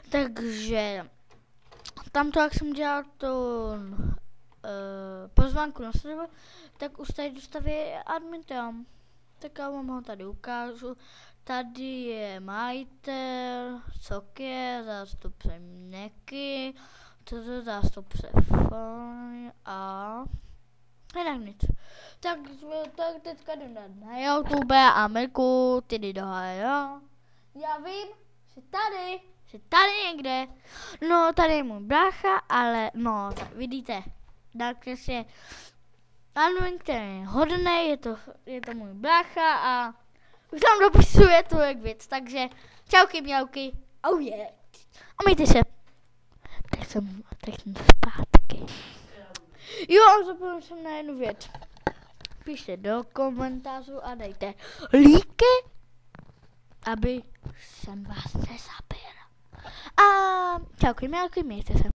Takže tamto, jak jsem dělal tu pozvánku na server, tak už tady dostaví admin tam. Tak já vám ho tady ukážu. Tady je majitel, Sokě, zástupce Neky, zástupce Fony a jinak nic. Tak teďka jdu na YouTube a Mirku, ty jdi do jo. Já vím, že tady někde. No, tady je můj brácha, ale no, tak vidíte. Darkness je admin, který je hodnej, je to můj brácha a už tam dopisuje tu jak věc, takže čauky mňauky, oh yeah. A mějte se. Tak jsem zpátky. Jo, a zapomněl jsem na jednu věc. Pište do komentářů a dejte líky, aby jsem vás nezabil. A čauky mňauky, mějte se.